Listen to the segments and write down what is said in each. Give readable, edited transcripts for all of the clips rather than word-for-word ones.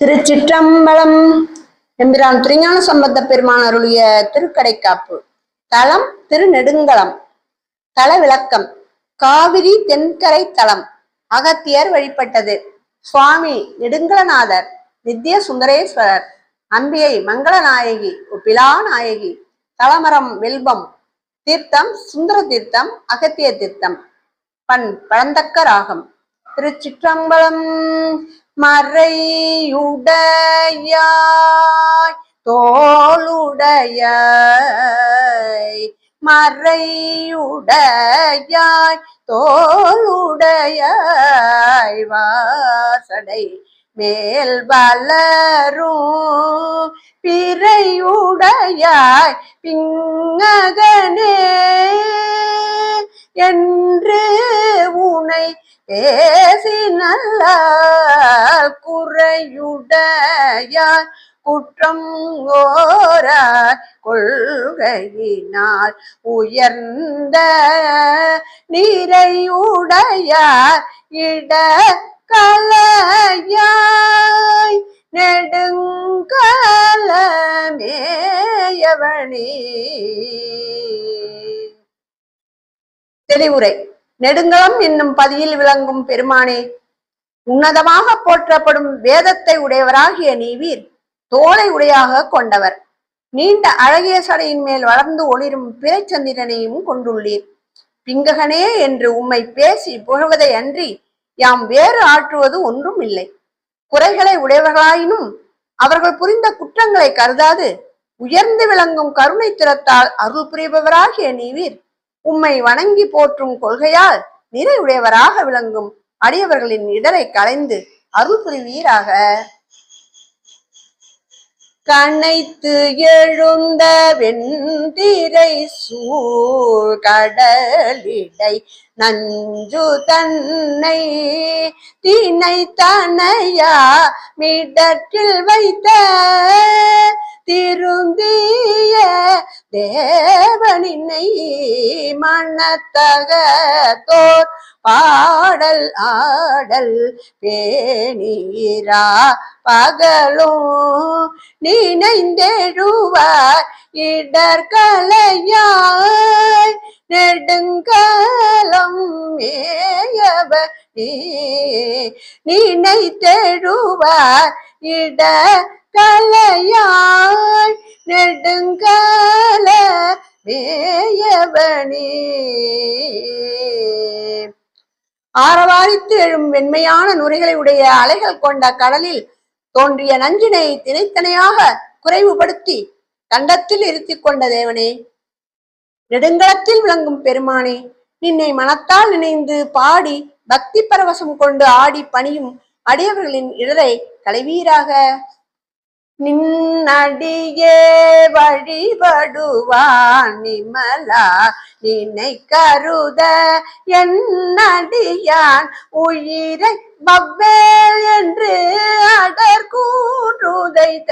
திருச்சிற்றம்பலம். எம்பிரான் திருஞான சம்பந்த பெருமான் அருளிய திருக்கடைக்காப்பு. தலம் திருநெடுங்களம். தல விளக்கம். காவிரி தென்கரை தலம். அகத்தியர் வழிபட்டது. சுவாமி நெடுங்களநாதர், நித்திய சுந்தரேஸ்வரர், அம்பிகை மங்களநாயகி, ஒப்பிலா நாயகி. தலமரம் வெல்பம். தீர்த்தம் சுந்தர தீர்த்தம், அகத்திய தீர்த்தம். பண் பழந்தக்க ராகம். திருச்சிற்றம்பலம். மறையுடையாய் தோளுடையாய், மறையுடையாய் தோளுடையாய், வாசடை மேல் வளரும் பிறையுடையாய் பிங்ககனே என்று உனை பேசி நல்ல குறையுடையார் குற்றம் ஓரார் கொள்கையினால் உயர்ந்த நீரையுடையார் இட கலையாய் நெடுங்கலமேயவனே. தெளிவுரை. நெடுங்களம் என்னும் பதியில் விளங்கும் பெருமானே, உன்னதமாக போற்றப்படும் வேதத்தை உடையவராகிய நீவீர் தோலை உடையாக கொண்டவர். நீண்ட அழகிய சடையின் மேல் வளர்ந்து ஒளிரும் பிறைச்சந்திரனையும் கொண்டுள்ளீர். பிங்ககனே என்று உம்மை பேசி புகழ்வதை அன்றி யாம் வேறு ஆற்றுவது ஒன்றும் இல்லை. குறைகளை உடையவர்களாயினும் அவர்கள் புரிந்த குற்றங்களை கருதாது உயர்ந்து விளங்கும் கருணை திறத்தால் அருள் புரிபவராகிய நீவீர் உம்மை வணங்கி போற்றும் கொள்கையால் நிறைவுடையவராக விளங்கும் அடியவர்களின் இடரை களைந்து அருள் புரிவீராக. கனைத்து எழுந்த வெண்திரை சூழ் கடலிடை நஞ்சு தன்னை தீனை தனையா மிடற்றில் வைத்த திருந்திய தேவனினை மனத்தகத்தோர் பாடல் ஆடல் பேணீரா பகலும் நினைந்தெழுவார் இடர்களையாய் நெடுங்கலம் மேயவ நினைத்தெழுவார் இட கலையாய் நெடுங்கல மேயவனே. ஆரவாரித்து எழும் வெண்மையான நுரைகளை உடைய அலைகள் கொண்ட கடலில் தோன்றிய நஞ்சினை திணைத்தனையாக குறைவுபடுத்தி கண்டத்தில் இருத்தி கொண்ட தேவனே, நெடுங்களத்தில் விளங்கும் பெருமானே, நின்னை மனத்தால் நினைந்து பாடி பக்தி பரவசம் கொண்டு ஆடி பணியும் அடியவர்களின் இடரை களைவீராக. நின்னடியே வழிபடுவான் நிமலா நினை கருத என்னடியான் உயிரை பவ்வேல் என்று அடர் கூற்றுதைத்த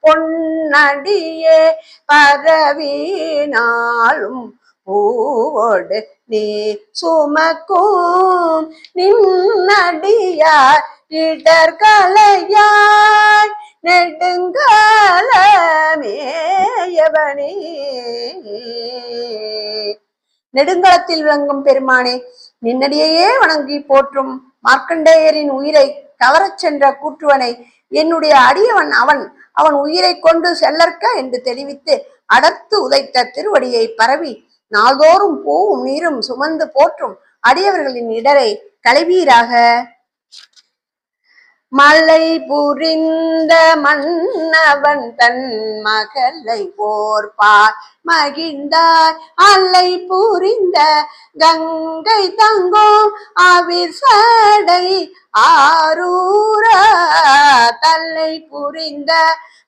பொன்னடியே பரவினாலும் பூவோடு நீ சுமக்கும் நின்னடியார் இடர்களையாய் நெடுங்கலமேயவனே. நெடுங்களத்தில் விளங்கும் பெருமானே, நின்னடியையே வணங்கி போற்றும் மார்க்கண்டேயரின் உயிரை கவரச் சென்ற கூற்றுவனை என்னுடைய அடியவன் அவன் உயிரை கொண்டு செல்லற்க என்று தெரிவித்து அடர்த்து உதைத்த திருவடியை பரவி நாள்தோறும் பூவும் நீரும் சுமந்து போற்றும் அடியவர்களின் இடரை களைவீராக. மலை புரிந்த மன்னவன் தன் மகளை ஓர்பார் மகிழ்ந்தார் அலை புரிந்த கங்கை தங்கும் அவிர் சடை ஆரூர தல்லை புரிந்த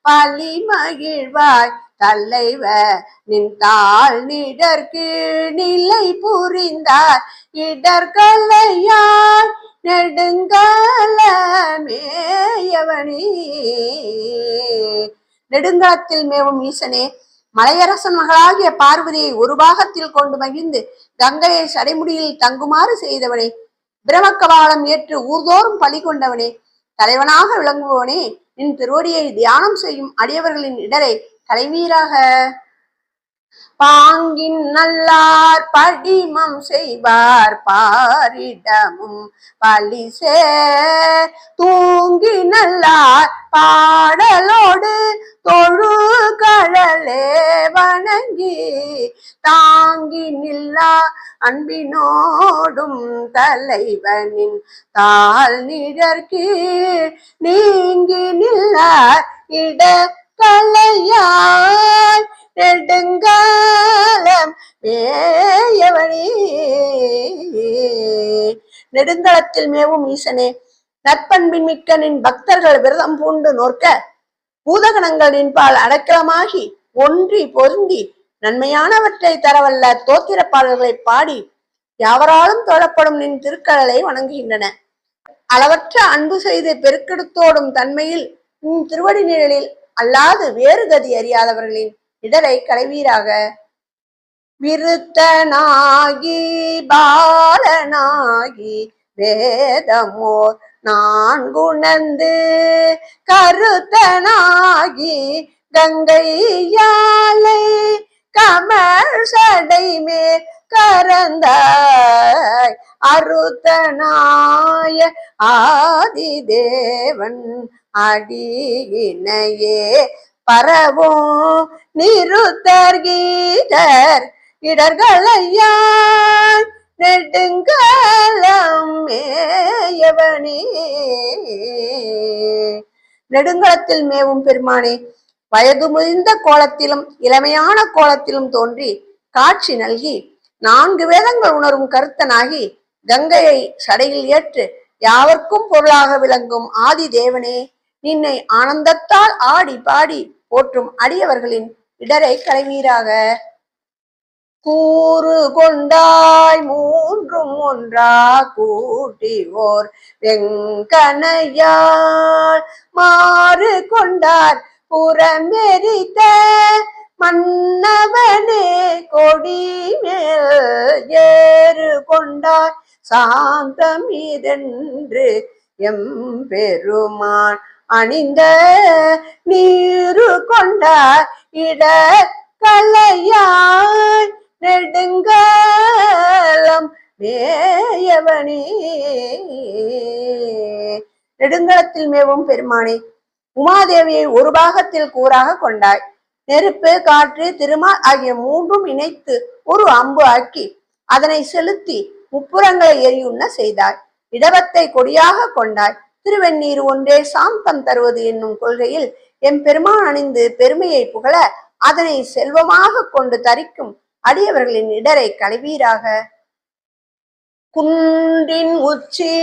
பலி மகிழ்வாய் தலைவ நின்றாள் நிடற்கு நிலை புரிந்தார் இடர்களையார் நெடுங்கலமேயவனே. நெடுங்கலத்தில் மேவும் ஈசனே, மலையரசன் மகளாகிய பார்வதியை ஒரு பாகத்தில் கொண்டு மகிழ்ந்து கங்கையை சடைமுடியில் தங்குமாறு செய்தவனே, பிரமக்கபாலம் ஏற்று ஊர்தோறும் பலி கொண்டவனே, தலைவனாக விளங்குவோனே, நின் திருவடியை தியானம் செய்யும் அடியவர்களின் இடரை களைவீராக. பாங்கின் நல்லார் படிமம் செய்வார் பாரிடமும் பலிசேர் தூங்கி நல்லார் பாடலோடு தொழு கடலே வணங்கி தாங்கி நில்லா அன்பினோடும் தலைவனின் தாழ் நிழற்கீழ் நீங்கி நில்லார் இட கலையாய் நெடுங்காலம் மேயவனே. நெடுங்காலத்தில் மேவும் ஈசனே, நற்பண்பின் மிக்கனின் பக்தர்கள் விரதம் பூண்டு நோக்க பூதகணங்களின் பால் அடக்கலமாகி ஒன்றி பொருந்தி நன்மையானவற்றை தரவல்ல தோத்திர பாடல்களை பாடி யாவராலும் தோழப்படும் நின் திருக்கடலை வணங்குகின்றன. அளவற்ற அன்பு செய்து பெருக்கெடுத்தோடும் தன்மையில் நின் திருவடி நிழலில் அல்லாது வேறு கதி அறியாதவர்களின் இடரை களைவீராக. விருத்தனாகி பாலனாகி வேதமோர் நான் குணந்து கருத்தனாகி கங்கையாலை கமல் சடை மேல் கரந்தாய் அருத்தனாய ஆதிதேவன் அடியினையே பரவும் நிருத்தர் கீதர் இடர்களையாய் நெடுங்காலம் மேயவனே. நெடுங்கலத்தில் மேவும் பெருமானே, வயது முதிர்ந்த கோலத்திலும் இளமையான கோலத்திலும் தோன்றி காட்சி நல்கி 4 வேதங்கள் உணரும் கருத்தனாகி கங்கையை சடையில் ஏற்று யாவர்க்கும் பொருளாக விளங்கும் ஆதி தேவனே, நின்னை ஆனந்தத்தால் ஆடி பாடி போற்றும் அடியவர்களின் இடரை களைவீராக. கூறு கொண்டாய் மூன்றும் ஒன்றா கூட்டிவோர் வெங்கனையாள் மாறு கொண்டார் புறமெரித்த மன்னவனே கொடி மேல் ஏறு கொண்டார் சாந்தம் இதென்று எம்பெருமான் அணிந்த நீரு கொண்டார் இட கலையாய் நெடுங்காலம் மேயவனே. நெடுங்கலத்தில் மேவும் பெருமானே, உமாதேவியை ஒரு பாகத்தில் கூறாக கொண்டாய். நெருப்பு, காற்று, திருமால் ஆகிய 3ம் இணைத்து ஒரு அம்பு ஆக்கி அதனை செலுத்தி முப்புறங்களை எரியுண்ண செய்தாய். இடவத்தை கொடியாக கொண்டாய். திருவெண்ணீர் ஒன்றே சாந்தம் தருவது என்னும் கொள்கையில் எம் பெருமான் அணிந்து பெருமையை புகழ அதனை செல்வமாக கொண்டு தரிக்கும் அடியவர்களின் இடரை களைவீராக. குன்றின் உச்சி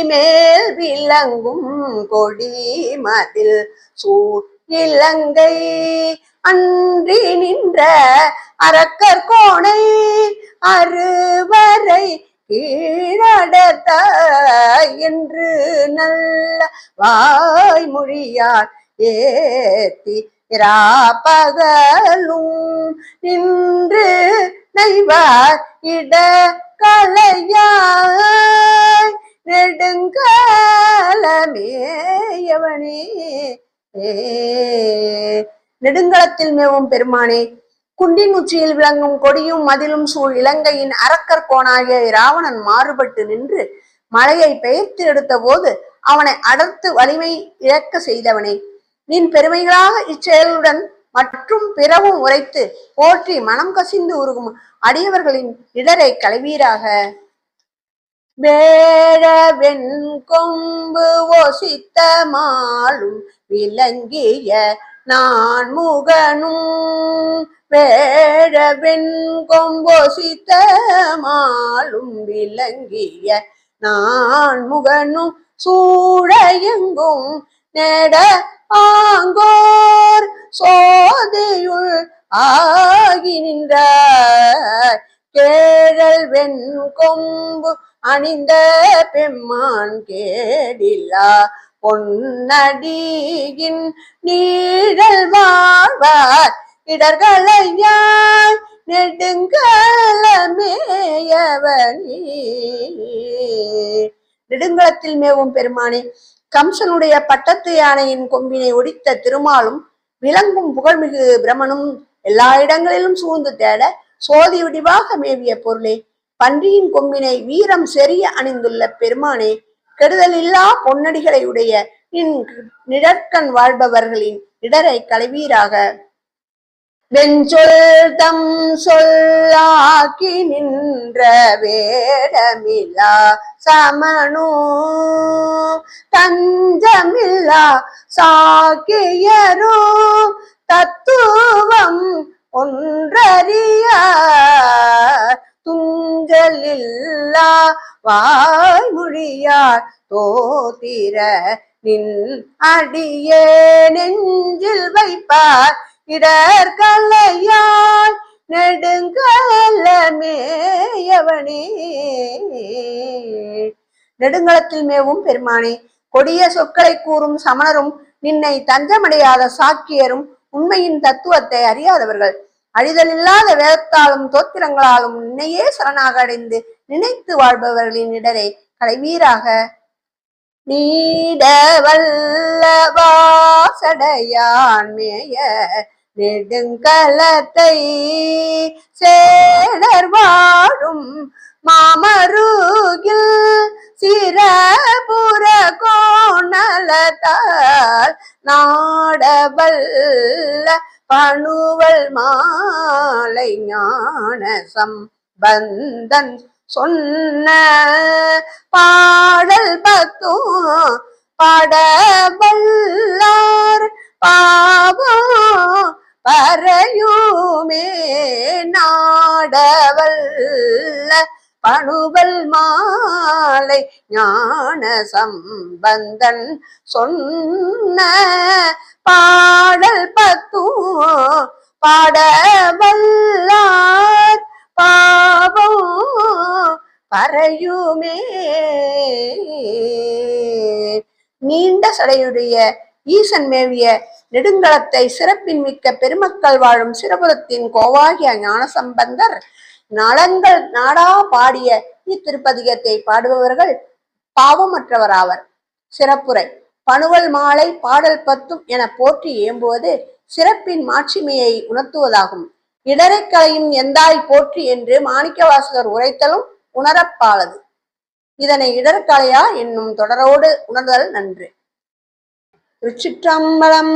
மேல் விளங்கும் கொடி மதில் சூழ் இலங்கை அன்றி நின்ற அரக்கர் கோணை அறுவரை கீழடத்த என்று நல்ல வாய்மொழியார் ஏத்தி இராப்பகலும் நின்று நைவார் இட கலையாய் நெடுங்காலமேயவனே. நெடுங்கலத்தில் மேவும் பெருமானே, குண்டின் உச்சியில் விளங்கும் கொடியும் மதிலும் சூழ் இலங்கையின் அரக்கர் கோணாகிய இராவணன் மாறுபட்டு நின்று மலையை பெயர்த்து எடுத்த போது அவனை அடர்த்து வலிமை இழக்க செய்தவனே, நின் பெருமைகளாக இச்செயலுடன் மற்றும் பிறவும் உரைத்து போற்றி மனம் கசிந்து உருகும் அடியவர்களின் இடரை களைவீராக. வேழ வெண் கொம்பு ஒசித்த மாலும் விளங்கிய நான் முகனும் வேழ வெண் கொம்பொசித்த மாலும் விளங்கிய நான் முகனும் சூழையெங்கும் நேட ஆங்கோர் சோதியுள் ஆகி நின்ற கேழல் வெண் கொம்பு அணிந்த பெம்மான் கேடில்லா பொன்னடியின் நீழல் வாழ்வார் இடர்களையாய் நெடுங்கலமேயவனே. நெடுங்கலத்தில் மேவும் பெருமானே, கம்சனுடைய பட்டத்து யானையின் கொம்பினை ஒடித்த திருமாலும் விளங்கும் புகழ்மிகு பிரமனும் எல்லா இடங்களிலும் சூழ்ந்து தேட சோதி வடிவாக மேவிய பொருளே, பன்றியின் கொம்பினை வீரம் செறிய அணிந்துள்ள பெருமானே, கெடுதல் இல்லா பொன்னடிகளை உடைய நிழற்கண் வாழ்பவர்களின் இடரை களைவீராக. வெஞ்சொல் தம் சொல்லாக்கி நின்ற வேடமில்லா சமனோ தஞ்சமில்லா சாக்கியரோ தத்துவம் ஒன்றறிய துஞ்சலில்லா வாய்மொழியார் தோத்திர நின் அடியே நெஞ்சில் வைப்பார் இடர்களையால் நெடுங்கலமேயவனே. நெடுங்களத்தில் மேவும் பெருமானே, கொடிய சொற்களை கூறும் சமணரும் நின்னை தஞ்சமடையாத சாக்கியரும் உண்மையின் தத்துவத்தை அறியாதவர்கள் அழிதல் இல்லாத வேதத்தாலும் தோத்திரங்களாலும் நின்னையே சரணாக அடைந்து நினைத்து வாழ்பவர்களின் இடரை களைவீராக. நீடவல்லவாசடையான் மேய நெடுங்கலத்தை சேடர் வாழும் மாமருகில் சிறபுற கோணலத்தால் நாடவல்ல பணுவல் மாலை ஞான சம்பந்தன் சொன்ன பாடல் பத்தும் பாடவல்லார் பாவம் பறையுமே நாடவல்ல பணுவல் மாலை ஞான சம்பந்தன் சொன்ன பாடல் பத்தும் பாடவல்லார் பாவம் பறையுமே. நீண்ட சடையுடைய ஈசன் மேவிய நெடுங்களத்தை சிறப்பின் மிக்க பெருமக்கள் வாழும் சிறபுரத்தின் கோவாகிய ஞானசம்பந்தர் நலங்கள் நாடா பாடிய இத்திருப்பதிகத்தை பாடுபவர்கள் பாவமற்றவராவர். சிறப்புரை: பணுவல் மாலை பாடல் பத்தும் என போற்றி ஏம்புவது சிறப்பின் மாட்சிமையை உணர்த்துவதாகும். இடரைக்களையும் எந்தாய் போற்றி என்று மாணிக்கவாசகர் உரைத்தலும் உணரப்பாலது. இதனை இடர்கலையா என்னும் தொடரோடு உணர்தல் நன்று. திருச்சிற்றம்பலம்.